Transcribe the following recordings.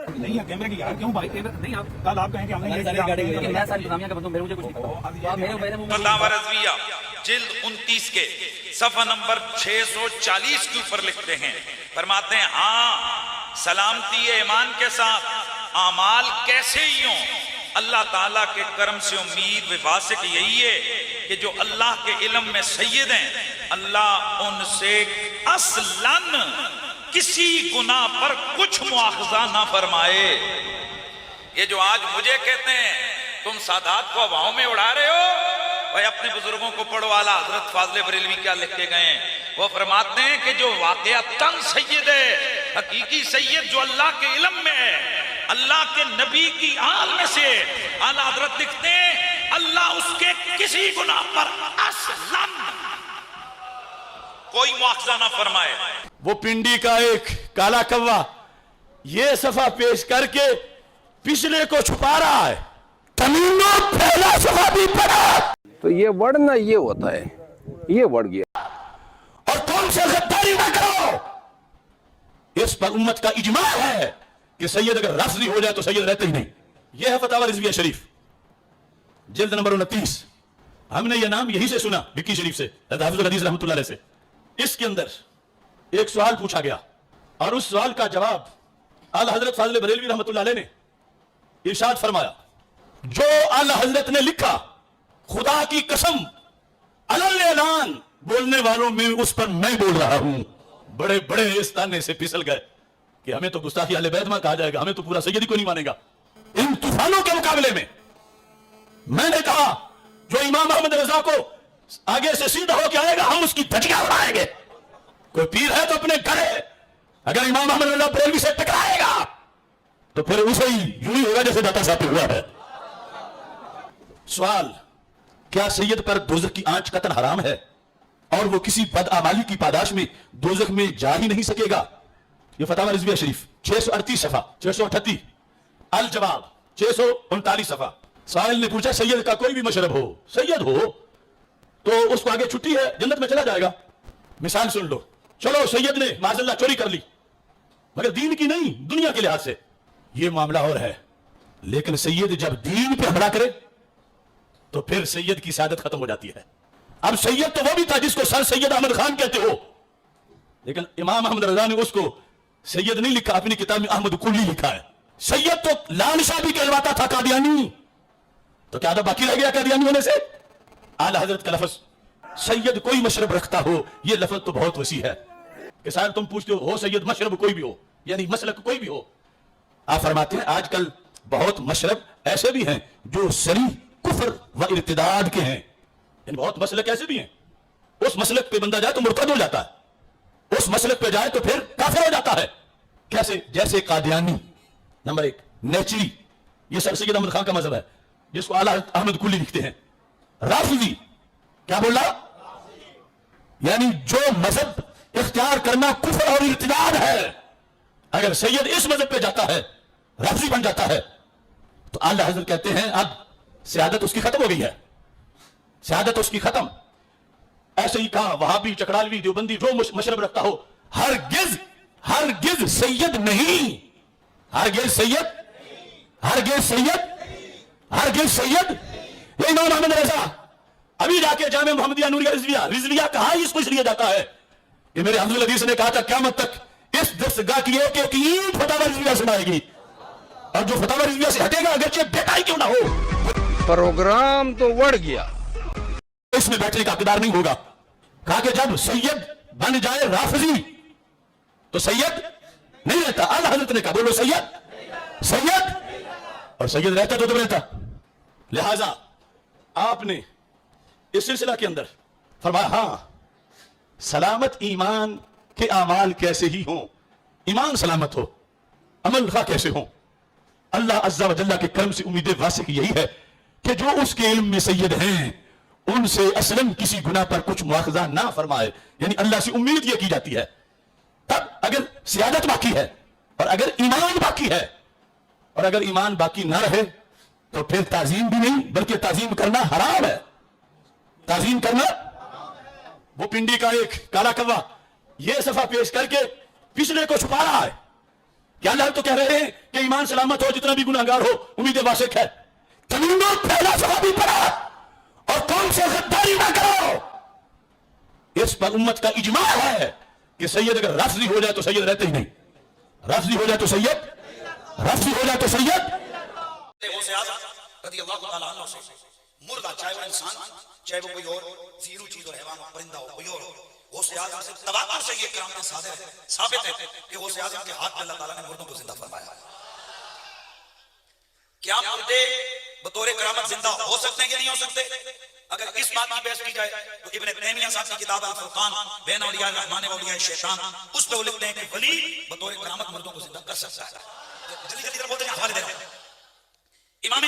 نہیں کیمرے کی یار کیوں بھائی نہیں آپ کل آپ کہیں کہ ہم نے میں ساری انتظامیہ کے بندوں مجھے کچھ فتاوی رضویہ جلد 29 کے صفحہ نمبر 640 کے اوپر لکھتے ہیں، فرماتے ہیں ہاں سلامتی ایمان کے ساتھ اعمال کیسے ہی ہوں، اللہ تعالیٰ کے کرم سے امید واسق یہی ہے کہ جو اللہ کے علم میں سید ہیں اللہ ان سے اصلاً کسی گناہ پر کچھ مواخذہ نہ فرمائے۔ یہ جو آج مجھے کہتے ہیں تم سادات کو ہواؤں میں اڑا رہے ہو، وہ اپنے بزرگوں کو پڑھو، اعلیٰ حضرت فاضل بریلوی کیا لکھ کے گئے ہیں، وہ فرماتے ہیں کہ جو واقعتاً سید ہے، حقیقی سید جو اللہ کے علم میں ہے، اللہ کے نبی کی آل میں سے، اعلیٰ حضرت لکھتے ہیں اللہ اس کے کسی گناہ پر اصلاً کوئی مواخذہ نہ فرمائے۔ وہ پنڈی کا ایک کالا کوا یہ صفحہ پیش کر کے پچھلے کو چھپا رہا ہے، تمینوں پہلا صفحہ بھی پڑھا تو یہ بڑھنا یہ ہوتا ہے، یہ بڑھ گیا۔ اور تم سے غداری نہ کرو، اس پر امت کا اجماع ہے کہ سید اگر رافضی ہو جائے تو سید رہتے ہی نہیں۔ یہ ہے فتاوی رضویہ شریف جلد نمبر 29۔ ہم نے یہ نام یہی سے سنا بکی شریف سے، حافظ الحدیث رحمۃ اللہ علیہ سے۔ اس کے اندر ایک سوال پوچھا گیا اور اس سوال کا جواب اعلیٰ حضرت فاضل بریلوی رحمۃ اللہ علیہ نے ارشاد فرمایا، جو اعلیٰ حضرت نے لکھا خدا کی قسم علل اعلان بولنے والوں میں اس پر میں بول رہا ہوں۔ بڑے بڑے اس تانے سے پھسل گئے کہ ہمیں تو گستاخی اہل بیت میں کہا جائے گا، ہمیں تو پورا سیدی کو نہیں مانے گا۔ ان طوفانوں کے مقابلے میں نے کہا جو امام احمد رضا کو آگے سے سیدھا ہو کے آئے گا ہم اس کی دھجیاں اڑائیں گے۔ کوئی پیر ہے تو اپنے گھر ہے، اگر امام احمد رضا بریلوی سے ٹکرائے گا تو پھر اسے یوں ہی ہوگا جیسے داتا صاحب پہ ہوا ہے۔ سوال، کیا سید پر دوزخ کی آنچ قطعاً حرام ہے اور وہ کسی بدعمالی کی پاداش میں دوزخ میں جا ہی نہیں سکے گا؟ یہ فتاوی رضویہ شریف 638 صفحہ 638، الجواب 639 صفحہ۔ سائل نے پوچھا سید کا کوئی بھی مشرب ہو، سید ہو تو اس کو آگے چھٹی ہے، جنت میں چلا جائے گا۔ مثال سن لو، چلو سید نے معاذ اللہ چوری کر لی مگر دین کی نہیں، دنیا کے لحاظ سے یہ معاملہ اور ہے، لیکن سید جب دین پہ حملہ کرے تو پھر سید کی سعادت ختم ہو جاتی ہے۔ اب سید تو وہ بھی تھا جس کو سر سید احمد خان کہتے ہو، لیکن امام احمد رضا نے اس کو سید نہیں لکھا، اپنی کتاب میں احمد کلی لکھا ہے۔ سید تو لانشاہ بھی کہلواتا تھا قادیانی، تو کیا ادب باقی رہ گیا قادیانی ہونے سے؟ اعلیٰ حضرت کا لفظ سید کوئی مشرب رکھتا ہو، یہ لفظ تو بہت وسیع ہے کہ شاید تم پوچھتے ہو سید مشرب کوئی بھی ہو، یعنی مسلک کوئی بھی ہو۔ آپ فرماتے ہیں آج کل بہت مشرب ایسے بھی ہیں جو صریح کفر و ارتداد کے ہیں، یعنی بہت مسلک ایسے بھی ہیں اس مسلک پہ بندہ جائے تو مرتد ہو جاتا ہے، اس مسلک پہ جائے تو پھر کافر ہو جاتا ہے۔ کیسے؟ جیسے قادیانی نمبر 1، نیچری یہ سر سید احمد خان کا مذہب ہے جس کو اعلیٰ احمد کلی لکھتے ہیں۔ رافضی کیا بولا؟ یعنی جو مذہب اختیار کرنا کفر اور ارتداد ہے، اگر سید اس مذہب پہ جاتا ہے رافضی بن جاتا ہے تو اعلیٰ حضرت کہتے ہیں اب سیادت اس کی ختم ہو گئی ہے، سیادت اس کی ختم۔ ایسے ہی کہا وہابی، چکڑالوی، دیوبندی جو مشرب رکھتا ہو ہرگز سید نہیں، ہرگز سید۔ امام احمد رضا ابھی جا کے جامع محمدیہ نوریہ رضویہ کہا اس کو اس لیے جاتا ہے کہ میرے حافظ الحدیث نے کہا تھا قیامت تک اس درسگاہ کی ایک اینٹ فتاوی رضویہ سنائے گی، اور جو فتاوی رضویہ سے ہٹے گا اگرچہ بیٹا ہی کیوں نہ ہو۔ پروگرام تو بڑھ گیا، اس میں بیٹھنے کا اقتدار نہیں ہوگا۔ کہا کہ جب سید بن جائے رافضی تو سید نہیں رہتا۔ اعلیٰ حضرت نے کہا بولو سید، اور سید رہتا تو رہتا۔ لہذا آپ نے اس سلسلہ کے اندر فرمایا ہاں سلامت ایمان کے اعمال کیسے ہی ہوں، ایمان سلامت ہو، عمل خواہ کیسے ہوں، اللہ عز و جل کے کرم سے امید واسق یہی ہے کہ جو اس کے علم میں سید ہیں ان سے اصلاً کسی گناہ پر کچھ مواخذہ نہ فرمائے، یعنی اللہ سے امید یہ کی جاتی ہے۔ تب اگر سیادت باقی ہے اور اگر ایمان باقی ہے، اور اگر ایمان باقی نہ رہے تو پھر تعظیم بھی نہیں بلکہ تعظیم کرنا حرام ہے، تعظیم کرنا۔ وہ پنڈی کا ایک کالا کوا یہ صفحہ پیش کر کے پچھلے کو چھپا رہا ہے، کیا اللہ تو کہہ رہے ہیں کہ ایمان سلامت ہو، جتنا بھی گناہگار ہو امید واسق ہے؟ کمیونوں پہلا صفحہ بھی پڑھا اور قوم سے غداری نہ کرو. اس پر امت کا اجماع ہے کہ سید اگر رافضی ہو جائے تو سید رہتے ہی نہیں. رافضی ہو جائے تو سید، رافضی ہو جائے تو سید. غوث اعظم رضی اللہ تعالیٰ عنہ سے مردہ، چاہے وہ انسان چاہے وہ کوئی اور زیرو چیز ہو، حیوان ہو، پرندہ ہو، کوئی اور ہو، غوث اعظم سے تواتر سے یہ کرام میں ثابت ہے کہ غوث اعظم کے ہاتھ میں اللہ تعالیٰ نے مردوں کو زندہ فرمایا. کیا مردے بطور کرامت زندہ ہو سکتے ہیں کہ نہیں ہو سکتے؟ اگر اس بات کی بحث کی جائے تو ابن تیمیہ صاحب کی کتاب الفرقان بین اولیاء الرحمن و اولیاء الشیطان، اس پہ وہ لکھتے ہیں کہ ولی بطور کرامت مردوں کو زندہ کر سکتا ہے. جلدی جلدی بولتے ہیں، حوالے دے رہا ہوں. امام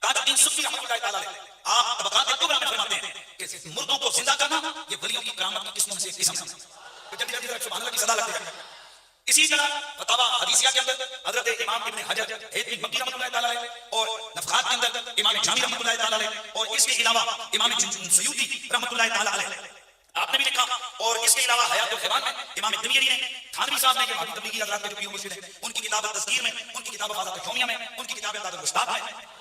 تاج الدین سبکی رحمۃ اللہ تعالیٰ علیہ آپ طبقات الکبریٰ میں فرماتے ہیں کہ مردوں کو زندہ کرنا یہ ولیوں کی کرامت کی قسموں میں سے ایک قسم ہے. جلدی جلدی سبحان اللہ کی صدا لگتی ہے. اسی طرح فتاوی حدیثیہ کے اندر حضرت امام ابن حجر ہیتمی مکی رحمۃ اللہ تعالیٰ علیہ اور نفحات کے اندر امام جامی رحمۃ اللہ تعالیٰ علیہ اور اس کے علاوہ امام سیوطی رحمۃ اللہ تعالیٰ علیہ آپ نے بھی لکھا. اور اس کے علاوہ حیات الحیوان میں امام دمیری نے، تھانوی صاحب نے، جو تبلیغی حضرات کے جو پیو مرشد ہیں، ان کی کتاب تذکیر میں، ان کی کتاب افاضات القومیہ میں، ان کی کتاب اعداد المشتاق میں،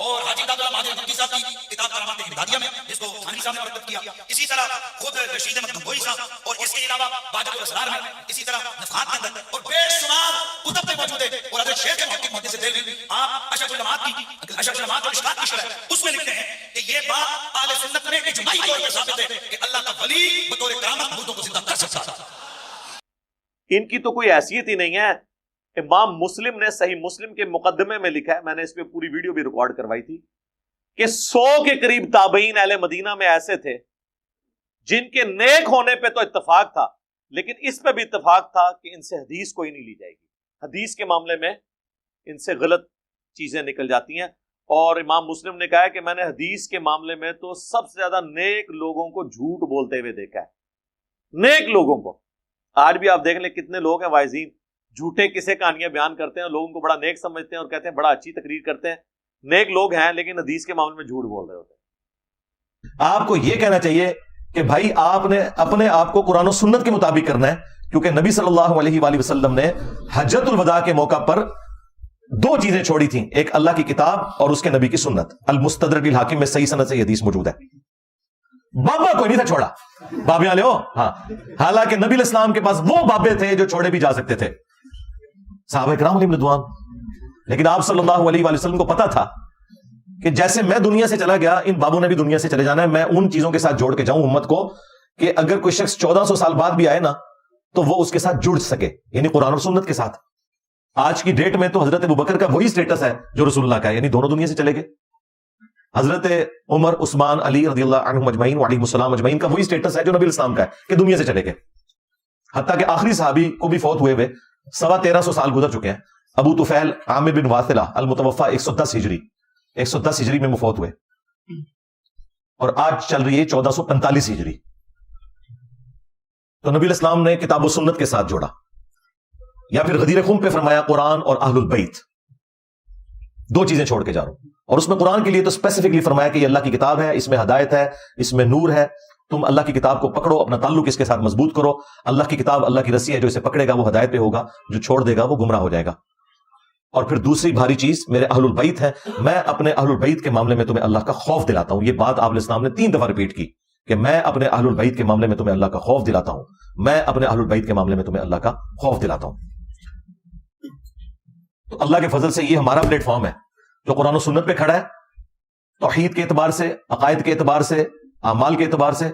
اور حاجی داد اللہ مہاجر حقی صاحب کی کتاب کرامات امدادیہ میں جس کو تھانوی صاحب نے مرتب کیا. اسی طرح خود رشید احمد گنگوئی صاحب اور اس کے علاوہ باجر الاسرار میں، اسی طرح نفحات کے اندر اور بے شمار کتب میں موجود ہے. اور حضرت شیخ کے محقق محدث دہلوی آپ اشرف العلمات اور اشکات کی شرح اس میں لکھتے ہیں کہ یہ بات اہل سنت میں اجماعی طور پر ثابت ہے کہ اللہ کا ولی بطور کرامت مردوں کو زندہ کر سکتا ہے. ان کی تو کوئی حیثیت ہی نہیں ہے. امام مسلم نے صحیح مسلم کے مقدمے میں لکھا ہے، میں نے اس پہ پوری ویڈیو بھی ریکارڈ کروائی تھی، کہ 100 کے قریب تابعین اہل مدینہ میں ایسے تھے جن کے نیک ہونے پہ تو اتفاق تھا، لیکن اس پہ بھی اتفاق تھا کہ ان سے حدیث کوئی نہیں لی جائے گی. حدیث کے معاملے میں ان سے غلط چیزیں نکل جاتی ہیں. اور امام مسلم نے کہا ہے کہ میں نے حدیث کے معاملے میں تو سب سے زیادہ نیک لوگوں کو جھوٹ بولتے ہوئے دیکھا ہے. نیک لوگوں کو. آج بھی آپ دیکھ لیں کتنے لوگ ہیں واعظین جھوٹے قصے کہانیاں بیان کرتے ہیں، لوگوں کو بڑا نیک سمجھتے ہیں اور کہتے ہیں بڑا اچھی تقریر کرتے ہیں. نیک لوگ ہیں لیکن حدیث کے معاملے میں جھوٹ بول رہے ہوتے ہیں. آپ کو یہ کہنا چاہیے کہ بھائی آپ نے اپنے آپ کو قرآن و سنت کے مطابق کرنا ہے، کیونکہ نبی صلی اللہ علیہ وآلہ وسلم نے حجۃ الوداع کے موقع پر 2 چیزیں چھوڑی تھیں، ایک اللہ کی کتاب اور اس کے نبی کی سنت. المستدرک الحاکم میں صحیح سند سے یہ حدیث موجود ہے. بابا کوئی نہیں تھا چھوڑا، بابے والے ہو. ہاں، حالانکہ نبی علیہ السلام کے پاس وہ بابے تھے جو چھوڑے بھی جا سکتے تھے، صحابہ کرام علیہم رضوان. لیکن آپ صلی اللہ علیہ وآلہ وسلم کو پتا تھا کہ جیسے میں دنیا سے چلا گیا ان بابوں نے بھی دنیا سے چلے جانا ہے. میں ان چیزوں کے ساتھ جوڑ کے جاؤں امت کو کہ اگر کوئی شخص 1400 سال بعد بھی آئے نا تو وہ اس کے ساتھ جڑ سکے، یعنی قرآن اور سنت کے ساتھ. آج کی ڈیٹ میں تو حضرت ابوبکر کا وہی سٹیٹس ہے جو رسول اللہ کا ہے، یعنی دونوں دنیا سے چلے گئے. حضرت عمر، عثمان، علی رضی اللہ عنہم اجمعین وعلیہم السلام اجمعین کا وہی سٹیٹس ہے جو نبی اسلام کا ہے کہ دنیا سے چلے گئے. حتیٰ کہ آخری صحابی کو بھی فوت ہوئے 1350 سال گزر چکے ہیں. ابو طفیل عامر بن واثلہ المتوفى 110 ہجری میں مفوت ہوئے، اور آج چل رہی ہے 1445 ہجری. تو نبی الاسلام نے کتاب و سنت کے ساتھ جوڑا. یا پھر غدیر خم پہ فرمایا قرآن اور اہل البیت، 2 چیزیں چھوڑ کے جا رہا ہوں. اور اس میں قرآن کے لیے تو اسپیسیفکلی فرمایا کہ یہ اللہ کی کتاب ہے، اس میں ہدایت ہے، اس میں نور ہے. تم اللہ کی کتاب کو پکڑو، اپنا تعلق اس کے ساتھ مضبوط کرو. اللہ کی کتاب اللہ کی رسی ہے، جو اسے پکڑے گا وہ ہدایت پہ ہوگا، جو چھوڑ دے گا وہ گمراہ ہو جائے گا. اور پھر دوسری بھاری چیز میرے اہل البیت ہیں، میں اپنے اہل البیت کے معاملے میں تمہیں اللہ کا خوف دلاتا ہوں. یہ بات آپ علیہ السلام نے 3 دفعہ ریپیٹ کی کہ میں اپنے اہل البیت کے معاملے میں تمہیں اللہ کا خوف دلاتا ہوں، میں اپنے اہل البیت کے معاملے میں تمہیں اللہ کا خوف دلاتا ہوں. تو اللہ کے فضل سے یہ ہمارا پلیٹ فارم ہے جو قرآن و سنت پہ کھڑا ہے، توحید کے اعتبار سے، عقائد کے اعتبار سے، اعمال کے اعتبار سے.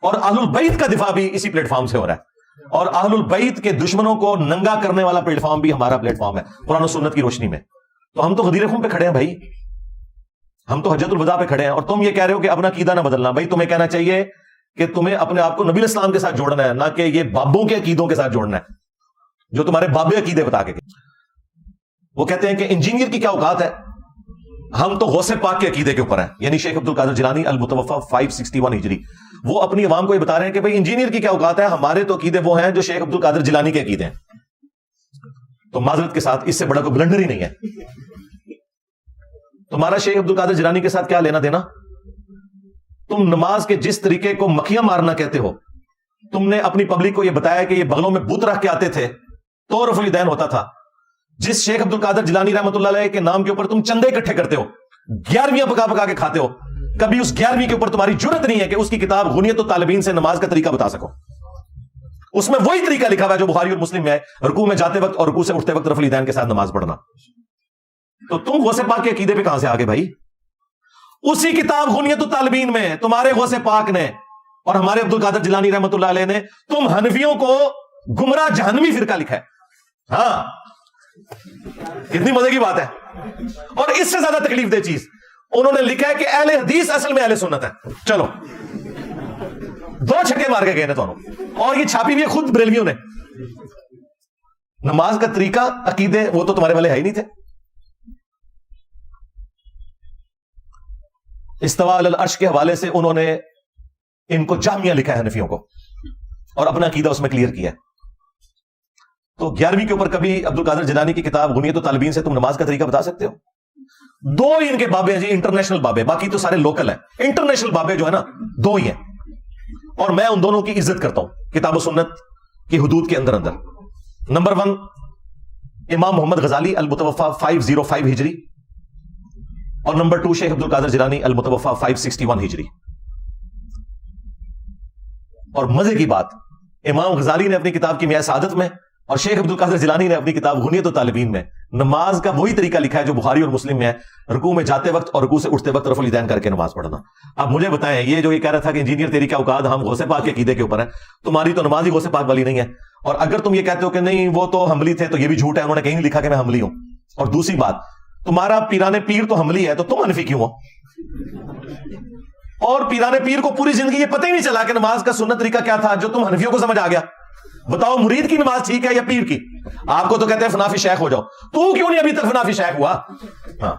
اور اہل البیت کا دفاع بھی اسی پلیٹ فارم سے ہو رہا ہے. اور اہل البیت کے دشمنوں کو ننگا کرنے والا پلیٹ فارم بھی ہمارا پلیٹ فارم ہے قرآن و سنت کی روشنی میں. تو ہم تو غدیر خم پہ کھڑے ہیں بھائی، ہم تو حجۃ الوداع پہ کھڑے ہیں. اور تم یہ کہہ رہے ہو کہ اپنا عقیدہ نہ بدلنا. بھائی تمہیں کہنا چاہیے کہ تمہیں اپنے آپ کو نبی الاسلام کے ساتھ جوڑنا ہے، نہ کہ یہ بابوں کے عقیدوں کے ساتھ جوڑنا ہے جو تمہارے بابے عقیدے بتا کے. وہ کہتے ہیں کہ انجینئر کی کیا اوقات ہے، ہم تو غوث پاک کے عقیدے کے اوپر ہیں. یعنی شیخ عبد القادر جیلانی المتوفى 561 ہجری، وہ اپنی عوام کو یہ بتا رہے ہیں کہ بھائی انجینئر کی کیا اوقات ہے، ہمارے تو عقیدے وہ ہیں جو شیخ عبد القادر جیلانی کے عقیدے ہیں. تو معذرت کے ساتھ اس سے بڑا کوئی بلنڈر ہی نہیں ہے. تمہارا شیخ عبد القادر جیلانی کے ساتھ کیا لینا دینا؟ تم نماز کے جس طریقے کو مکھیاں مارنا کہتے ہو، تم نے اپنی پبلک کو یہ بتایا کہ یہ بغلوں میں بت رکھ کے آتے تھے تو رفع الیدین ہوتا تھا. جس شیخ عبد القادر جیلانی رحمۃ اللہ علیہ کے نام کے اوپر تم چندے اکٹھے کرتے ہو, 11ویں پکا پکا کے کھاتے ہو, کبھی اس 11ویں کے اوپر تمہاری جرت نہیں ہے کہ اس کی کتاب غنیت الطالبین سے نماز کا طریقہ بتا سکو. اس میں وہی طریقہ لکھا ہوا ہے جو بخاری اور مسلم میں ہے, رکوع میں جاتے وقت اور رکوع سے اٹھتے وقت رفع الیدین کے ساتھ نماز پڑھنا. تو تم غوث پاک کے عقیدے پہ کہاں سے آگے بھائی؟ اسی کتاب غنیت الطالبین میں تمہارے غوث پاک نے اور ہمارے عبد القادر جیلانی رحمۃ اللہ علیہ نے تم حنفیوں کو گمراہ جہنمی فرقہ لکھا ہے. ہاں, کتنی مزے کی بات ہے. اور اس سے زیادہ تکلیف دہ چیز انہوں نے لکھا ہے کہ اہل حدیث اصل میں اہل سنت ہے. چلو 2 چھکے مار کے گئے نا دونوں, اور یہ چھاپی ہوئی ہے خود بریلویوں نے. نماز کا طریقہ عقیدے وہ تو تمہارے والے ہے ہی نہیں تھے. استواء علی العرش کے حوالے سے انہوں نے ان کو جامعہ لکھا ہے حنفیوں کو, اور اپنا عقیدہ اس میں کلیئر کیا ہے. تو 11ویں کے اوپر کبھی عبد القادر جیلانی کی کتاب غنیت الطالبین سے تم نماز کا طریقہ بتا سکتے ہو؟ 2 ہی ان کے بابے ہیں جی, انٹرنیشنل بابے, باقی تو سارے لوکل ہیں. انٹرنیشنل بابے جو ہے نا 2 ہی ہیں, اور میں ان دونوں کی عزت کرتا ہوں کتاب و سنت کی حدود کے اندر. نمبر 1 امام محمد غزالی المتوفا 505 ہجری, اور نمبر 2 شیخ عبد القادر جیلانی المتوفا 561 ہجری. اور مزے کی بات, امام غزالی نے اپنی کتاب کی میاں سعادت میں اور شیخ عبد القادر جیلانی نے اپنی کتاب غنیت الطالبین میں نماز کا وہی طریقہ لکھا ہے جو بخاری اور مسلم میں ہے, رکوع میں جاتے وقت اور رکوع سے اٹھتے وقت رفع الیدین کر کے نماز پڑھنا. اب مجھے بتائیں, یہ جو یہ کہہ رہا تھا کہ انجینئر تیری کیا اوقات, ہم غوث پاک کے عقیدے کے اوپر ہیں, تمہاری تو نماز ہی غوث پاک والی نہیں ہے. اور اگر تم یہ کہتے ہو کہ نہیں وہ تو حنبلی تھے تو یہ بھی جھوٹ ہے, انہوں نے کہیں نہیں لکھا کہ میں حنبلی ہوں. اور دوسری بات, تمہارا پیران پیر تو حنبلی ہے تو تم حنفی کیوں ہو؟ اور پیران پیر کو پوری زندگی یہ پتہ ہی نہیں چلا کہ نماز کا سنت طریقہ کیا تھا جو تم حنفیوں کو سمجھ آ گیا. بتاؤ مرید کی نماز ٹھیک ہے یا پیر کی؟ آپ کو تو کہتے ہیں فنافی شیخ ہو جاؤ, تو کیوں نہیں ابھی تک فنافی شیخ ہوا؟ ہاں,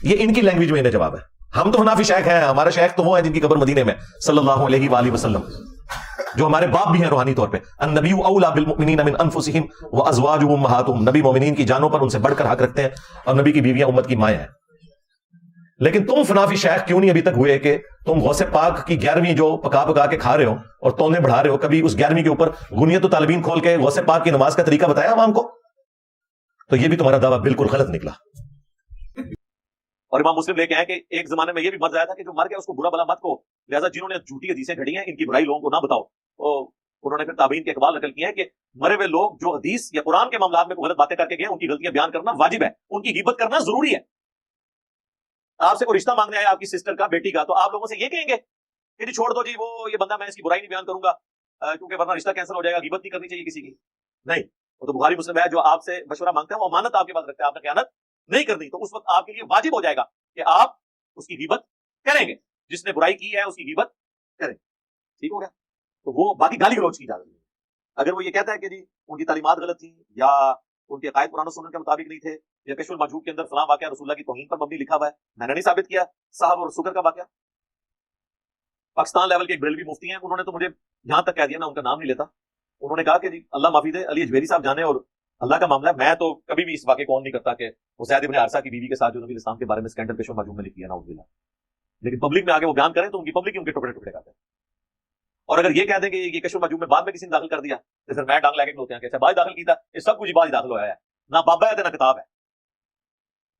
یہ ان کی لینگویج میں انہیں جواب ہے. ہم تو فنافی شیخ ہیں, ہمارا شیخ تو وہ ہے جن کی قبر مدینے میں صلی اللہ علیہ وآلہ وسلم, جو ہمارے باپ بھی ہیں روحانی طور پہ. النبی اولا بالمؤمنین من انفسہم وازواجہ امہاتہم, نبی مومنین کی جانوں پر ان سے بڑھ کر حق رکھتے ہیں, اور نبی کی بیویاں امت کی مائیں ہیں. لیکن تم فنافی شیخ کیوں نہیں ابھی تک ہوئے کہ تم غوث پاک کی 11ویں جو پکا پکا کے کھا رہے ہو اور تونے بڑھا رہے ہو, کبھی اس 11ویں کے اوپر غنیت الطالبین کھول کے غوث پاک کی نماز کا طریقہ بتایا عوام کو؟ تو یہ بھی تمہارا دعویٰ بالکل غلط نکلا. اور امام مسلم لے کے ہیں کہ ایک زمانے میں یہ بھی مرض آیا تھا کہ جو مر گیا اس کو برا بلا مت کو, لہذا جنہوں نے جھوٹی حدیثیں گھڑی ہیں ان کی برائی لوگوں کو نہ بتاؤ. انہوں نے پھر تابعین کے اقوال نقل کیے ہیں کہ مرے ہوئے لوگ جو حدیث یا قرآن کے معاملات میں غلط باتیں کر کے گئے ان کی غلطیاں بیان کرنا واجب ہے, ان کی غیبت کرنا ضروری ہے. آپ سے کوئی رشتہ مانگنے آیا آپ کی سسٹر کا, بیٹی کا, تو آپ لوگوں سے یہ کہیں گے کہ جی چھوڑ دو جی, وہ یہ بندہ میں اس کی برائی نہیں بیان کروں گا کیونکہ ورنہ رشتہ کینسل ہو جائے گا, غیبت نہیں کرنی چاہیے کسی کی. نہیں, وہ تو بخاری مسلم ہے, جو آپ سے مشورہ مانگتا ہے وہ امانت آپ کے پاس رکھتا ہے, آپ نے خیانت نہیں کرنی, تو اس وقت آپ کے لیے واجب ہو جائے گا کہ آپ اس کی غیبت کریں گے. جس نے برائی کی ہے اس کی غیبت کریں. ٹھیک ہو گیا؟ تو وہ باقی گالی گلوچ کی اجازت نہیں. اگر وہ یہ کہتا ہے کہ جی ان کی تعلیمات غلط تھی یا ان کے عقائد قرآن و سنت کے مطابق نہیں تھے, یا کشف المجہوب کے اندر فلاں واقعہ رسول اللہ کی توہین پر مبنی لکھا ہوا ہے, میں نے نہیں ثابت کیا. صاحب اور سکر کا واقعہ, پاکستان لیول کے ایک بریلوی مفتی ہیں, انہوں نے تو مجھے یہاں تک کہہ دیا, میں ان کا نام نہیں لیتا, انہوں نے کہا کہ جی اللہ معافی دے, علی اجمیری صاحب جانے اور اللہ کا معاملہ ہے, میں تو کبھی بھی اس واقعے کو نہیں کرتا کہ زید ابن حارثہ کی بیوی کے ساتھ جو نبی اسلام کے بارے میں اسکینڈل کشف المجہوب میں لکھی ہے نعوذ باللہ, لیکن پبلک میں آگے وہ بیان کریں تو ان کی پبلک ان کے ٹکڑے ٹکڑے کرتے ہیں. اور اگر یہ کہہ دیں کہ یہ کشف المجہوب میں بعد میں کسی نے داخل کر دیا تو پھر میں ڈانگ لے کے ہوتے ہیں کہ بعد داخل کیتا, یہ سب کچھ بعد داخل ہوا ہے, نہ بابا ہے نہ کتاب ہے.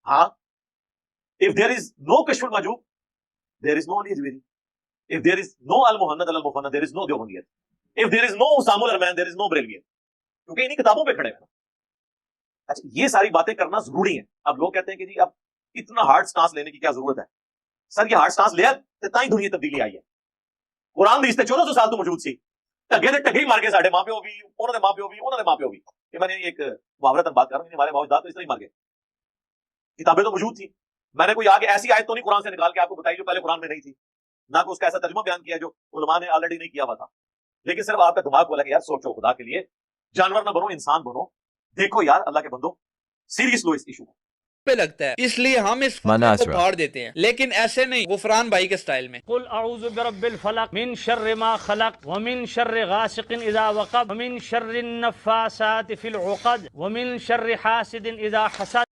ہاں, if there is no کشف المجہوب there is no Ali Ajmeri, if there is no Al Muhannad Al Mufannad there is no دیوبندیت, if there is no Assam الارمین there is no بریلویت, کیونکہ انہی کتابوں پہ کھڑے ہیں. اچھا, یہ ساری باتیں کرنا ضروری ہیں. اب لوگ کہتے ہیں کہ جی اب اتنا ہارڈ سٹانس لینے کی کیا ضرورت ہے؟ سر یہ ہارڈ سٹانس لیا تو ہی دنیا تبدیلی آئی ہے. قرآن دیس 1400 سال تو موجود سی, ٹگے دے ٹگے مار گئے ساڈے ماں پیو بھی, انہوں نے ماں پیو بھی, انہوں نے ماں پیو بھی. یہ میں نے ایک محاورت بات کر رہا ہوں, ہمارے باوجداد تو اس طرح ہی مار گئے. کتابیں تو موجود تھی, میں نے کوئی آگے ایسی آیت تو نہیں قرآن سے نکال کے آپ کو بتائی جو پہلے قرآن میں نہیں تھی, نہ کوئی اس کا ایسا ترجمہ بیان کیا جو علماء نے آلریڈی نہیں کیا ہوا تھا. لیکن صرف آپ کا دماغ بولا کہ یار سوچو, خدا کے لیے جانور نہ بنو, انسان بنو, دیکھو یار اللہ کے بندو سیریس لو اس ایشو کو. پہ لگتا ہے, اس لیے ہم اس کو پھاڑ دیتے ہیں, لیکن ایسے نہیں غفران بھائی کے سٹائل میں. قل اعوذ برب الفلق من شر ما خلق ومن شر غاسق اذا وقب ومن شر النفاثات في العقد ومن شر حاسد اذا حسد.